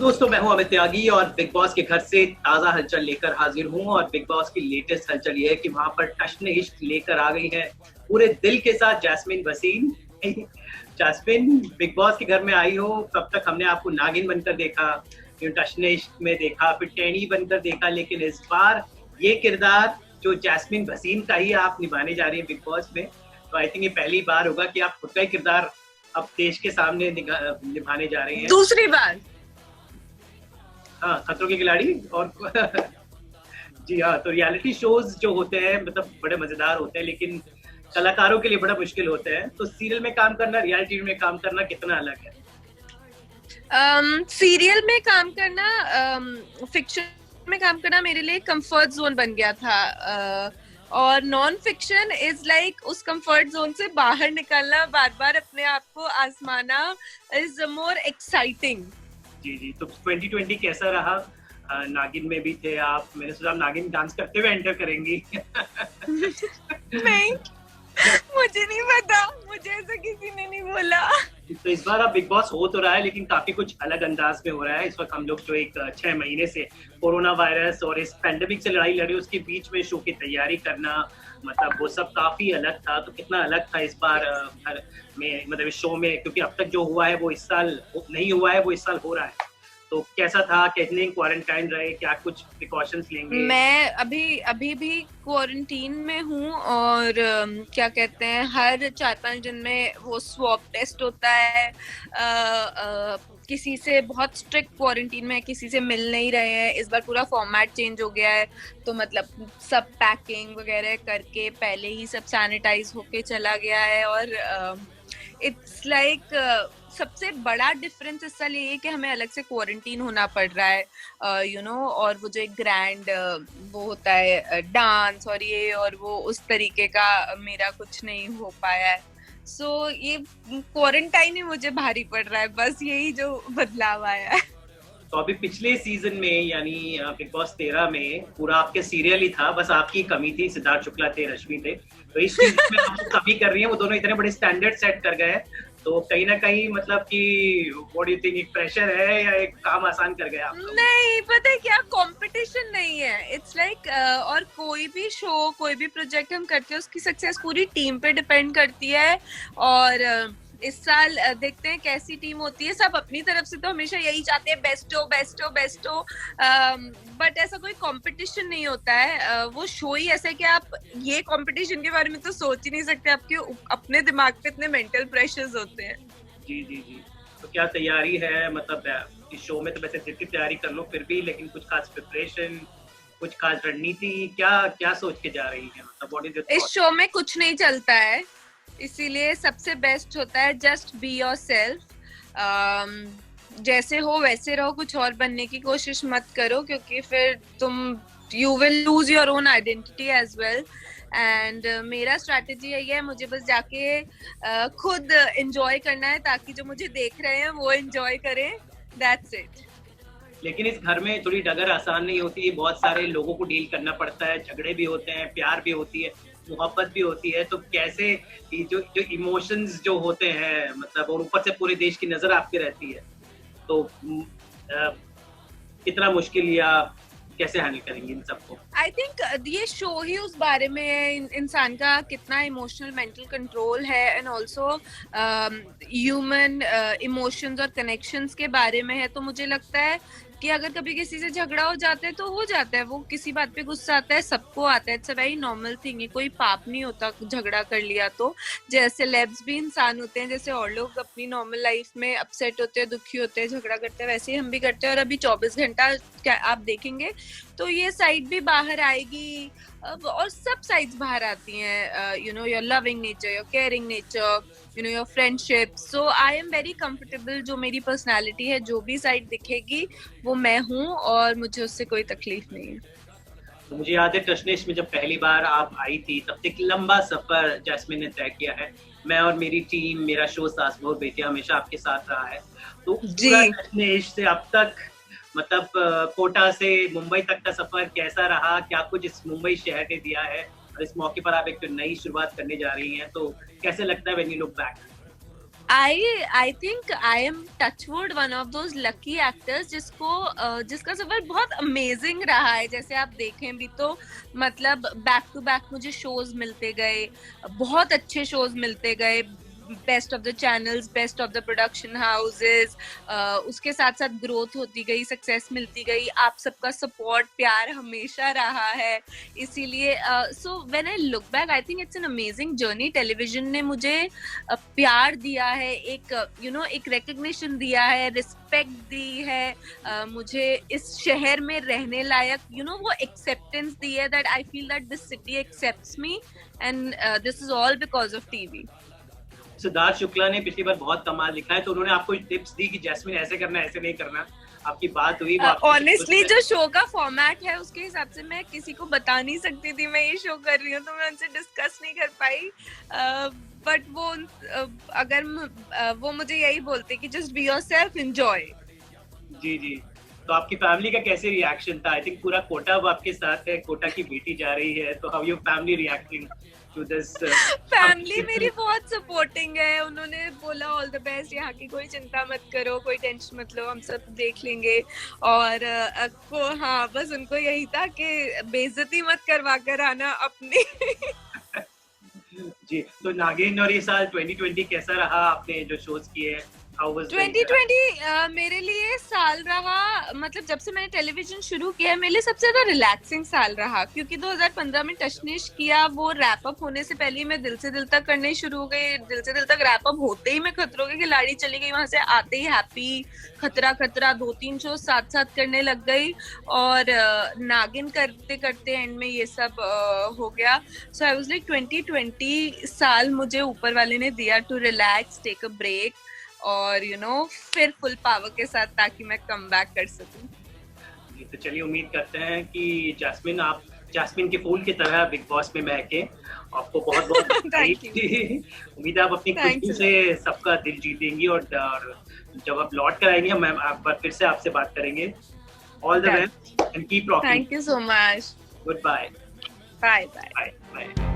दोस्तों, मैं हूं अमित त्यागी और बिग बॉस के घर से ताजा हलचल लेकर हाजिर हूं। और बिग बॉस की लेटेस्ट हलचल ये है कि वहां पर टशने इश्क लेकर आ गई है पूरे दिल के साथ Jasmin Wasim. Jasmin Bigg Boss के घर में आई हो, कब तक हमने आपको नागिन बनकर देखा, फिर टशने इश्क में देखा, फिर टैनी बनकर देखा, लेकिन इस बार ये किरदार जो जैस्मिन वसीम का ही आप निभाने जा रही है बिग बॉस में। तो आई थिंक ये पहली बार होगा कि आप खुद का ही किरदार अब देश के सामने निभाने जा रही हैं। दूसरी बार। हाँ, खतरों के खिलाड़ी और जी हाँ, तो रियलिटी शोज जो होते हैं मतलब बड़े मजेदार होते हैं, लेकिन कलाकारों के लिए बड़ा मुश्किल होता है। तो सीरियल में काम करना, रियलिटी में काम करना कितना अलग है? सीरियल में काम करना, फिक्शन में काम करना मेरे लिए कंफर्ट जोन बन गया था, और नॉन फिक्शन इज लाइक उस कंफर्ट जोन से बाहर निकलना, बार बार अपने आप को आजमाना इज मोर एक्साइटिंग। जी जी, तो 2020 कैसा रहा? नागिन में भी थे आप, मैंने सोचा नागिन डांस करते हुए एंटर करेंगी। नहीं, मुझे नहीं पता, मुझे ऐसा किसी ने नहीं बोला। तो इस बार अब बिग बॉस हो तो रहा है, लेकिन काफी कुछ अलग अंदाज में हो रहा है। इस वक्त हम लोग जो एक 6 महीने से कोरोना वायरस और इस पैंडेमिक से लड़ाई लड़े, उसके बीच में शो की तैयारी करना, मतलब वो सब काफी अलग था। तो कितना अलग था इस बार में, मतलब इस शो में, क्योंकि अब तक जो हुआ है वो इस साल नहीं हुआ है, वो इस साल हो रहा है। तो कैसा था? कितने क्वारंटाइन रहे? क्या कुछ प्रिकॉशंस लेंगे? मैं अभी भी क्वारंटीन में हूँ, और क्या कहते हैं, हर 4-5 दिन में वो स्वैब टेस्ट होता है। किसी से बहुत स्ट्रिक्ट क्वारंटीन में, किसी से मिल नहीं रहे हैं। इस बार पूरा फॉर्मेट चेंज हो गया है, तो मतलब सब पैकिंग वगैरह करके पहले ही सब सैनिटाइज होके चला गया है। और इट्स लाइक सबसे बड़ा डिफरेंस इस साल ये है कि हमें अलग से क्वारंटीन होना पड़ रहा है, यू नो। और वो जो एक ग्रैंड वो होता है डांस और ये और वो, उस तरीके का मेरा कुछ नहीं हो पाया है। सो ये क्वारंटाइन ही मुझे भारी पड़ रहा है, बस यही जो बदलाव आया है। तो अभी पिछले सीजन में यानी बिग बॉस 13 में पूरा आपके सीरियल ही था, बस आपकी कमी थी, सिद्धार्थ शुक्ला थे, रश्मि थे। तो इस सीजन में आप जो कमी कर रही हैं, वो दोनों इतने बड़े स्टैंडर्ड सेट कर गए हैं, तो कहीं ना कहीं मतलब कि व्हाट डू यू थिंक, एक प्रेशर है या एक काम आसान कर गया आपको? नहीं, पता है क्या, कंपटीशन नहीं है। इट्स लाइक और कोई भी शो, कोई भी प्रोजेक्ट हम करते हैं, उसकी सक्सेस पूरी टीम पे डिपेंड करती है। और इस साल देखते हैं कैसी टीम होती है। सब अपनी तरफ से तो हमेशा यही चाहते हैं, बेस्ट हो बेस्ट हो बेस्ट हो, बट ऐसा कोई कंपटीशन नहीं होता है। वो शो ही ऐसा है कि आप ये कंपटीशन के बारे में तो सोच ही नहीं सकते, आपके अपने दिमाग पे इतने मेंटल प्रेशर्स होते हैं। जी जी जी, तो क्या तैयारी है? मतलब इस शो में तो वैसे जितनी तैयारी कर लो फिर भी, लेकिन कुछ खास प्रिपरेशन, कुछ खास रणनीति, क्या क्या सोच के जा रही है? मतलब व्हाट इज योर इस शो में कुछ नहीं चलता है, इसीलिए सबसे बेस्ट होता है जस्ट बी योरसेल्फ। जैसे हो वैसे रहो, कुछ और बनने की कोशिश मत करो, क्योंकि फिर तुम you will lose your own identity as well. And मेरा स्ट्रैटेजी यही है, मुझे बस जाके खुद एंजॉय करना है, ताकि जो मुझे देख रहे हैं वो एंजॉय करें। That's it. लेकिन इस घर में थोड़ी डगर आसान नहीं होती है, बहुत सारे लोगों को डील करना पड़ता है, झगड़े भी होते हैं, प्यार भी होती है, मोहब्बत भी होती है। तो कैसे जो जो इमोशंस जो होते हैं, मतलब, और ऊपर से पूरे देश की नजर आपकी रहती है, तो कितना मुश्किल या कैसे हैंडल करेंगे इन सबको? आई थिंक ये शो ही उस बारे में है, इंसान का कितना इमोशनल मेंटल कंट्रोल है, एंड ऑल्सो ह्यूमन इमोशंस और कनेक्शंस के बारे में है। तो मुझे लगता है कि अगर कभी किसी से झगड़ा हो जाता है तो हो जाता है, वो किसी बात पे गुस्सा आता है, सबको आता है, it's a very normal thing. ये कोई पाप नहीं होता झगड़ा कर लिया तो। जैसे लेब्स भी इंसान होते हैं, जैसे और लोग अपनी नॉर्मल लाइफ में अपसेट होते हैं, दुखी होते हैं, झगड़ा करते हैं, वैसे ही हम भी करते हैं। और अभी 24 घंटा क्या आप देखेंगे तो ये साइड भी बाहर आएगी, और सब साइड्स बाहर आती हैं, you know, your loving nature, your caring nature, you know, your friendship. So I am very comfortable, जो मेरी पर्सनालिटी है, जो भी साइड दिखेगी वो मैं हूँ, और मुझे उससे कोई तकलीफ नहीं है। तो मुझे याद है टशनेश में जब पहली बार आप आई थी, तब से एक लंबा सफर जैस्मिन ने तय किया है। मैं और मेरी टीम, मेरा शो सास बहू बेटियां हमेशा आपके साथ रहा है। तो पूरा टशनेश से अब तक, मतलब कोटा से मुंबई तक का सफर कैसा रहा? क्या कुछ इस मुंबई शहर ने दिया है? और इस मौके पर आप एक नई शुरुआत करने जा रही हैं, तो कैसे लगता है when you look back? I think I am touchwood one of those lucky actors जिसका सफर बहुत अमेजिंग रहा है. जैसे आप देखें भी तो मतलब बैक टू बैक मुझे शोज मिलते गए, बहुत अच्छे शोज मिलते गए, best of the channels, best of the production houses. उसके साथ साथ ग्रोथ होती गई, सक्सेस मिलती गई, आप सबका सपोर्ट प्यार हमेशा रहा है. इसीलिए so when I look back I think it's an amazing journey. Television ने मुझे प्यार दिया है, एक एक रिकग्निशन दिया है, रिस्पेक्ट दी है, मुझे इस शहर में रहने लायक वो एक्सेप्टेंस दी है that I feel that this city accepts me and this is all because of TV. Siddharth Shukla ने पिछली बार बहुत कमाल लिखा है, तो उन्होंने आपको टिप्स दी कि जैस्मिन ऐसे करना ऐसे नहीं करना, आपकी बात हुई? ऑनेस्टली जो शो का फॉर्मेट है उसके हिसाब से मैं किसी को बता नहीं सकती थी मैं ये शो कर रही हूँ, तो मैं उनसे डिस्कस नहीं कर पाई. बट वो अगर वो मुझे यही बोलते कि जस्ट बी योरसेल्फ, एंजॉय. जी जी. तो आपकी फैमिली का कैसे रिएक्शन था? आई थिंक पूरा कोटा अब आपके साथ है, कोटा की बेटी जा रही है, तो how your family reacting to this? Family मेरी बहुत सपोर्टिंग है. उन्होंने बोला ऑल द बेस्ट, यहाँ की कोई चिंता मत करो, कोई टेंशन मत लो, हम सब देख लेंगे. और हाँ, बस उनको यही था कि बेइज्जती मत करवा कर आना अपनी. जी. तो नागिन और ये साल 2020 कैसा रहा? आपने जो शोज किए हैं, 2020 मेरे लिए साल रहा, मतलब जब से मैंने टेलीविजन शुरू किया मेरे लिए सबसे ज्यादा रिलैक्सिंग साल रहा, क्योंकि 2015 में टशनिश किया, वो रैप अप होने से पहले ही मैं दिल से दिल तक करने शुरू हो गई. दिल से दिल तक रैप अप होते ही मैं खतरों के खिलाड़ी चली गई, वहां से आते ही हैप्पी, खतरा खतरा 2-3 शो साथ साथ करने लग गई, और नागिन करते करते एंड में ये सब हो गया. सो आई वाज लाइक 2020 साल मुझे ऊपर वाले ने दिया to relax, take a break, और फिर फुल पावर के साथ, ताकि मैं कम बैक कर सकूं. तो चलिए उम्मीद करते हैं कि आप जैस्मिन के फूल की तरह बिग बॉस में महके. आपको बहुत बहुत उम्मीद है आप अपनी खुशी से सबका दिल जीतेंगी, और जब आप लौट कर आएंगे हम आप फिर से आपसे बात करेंगे. All the best and keep rocking. Thank you so much. Good bye. Bye bye. Bye.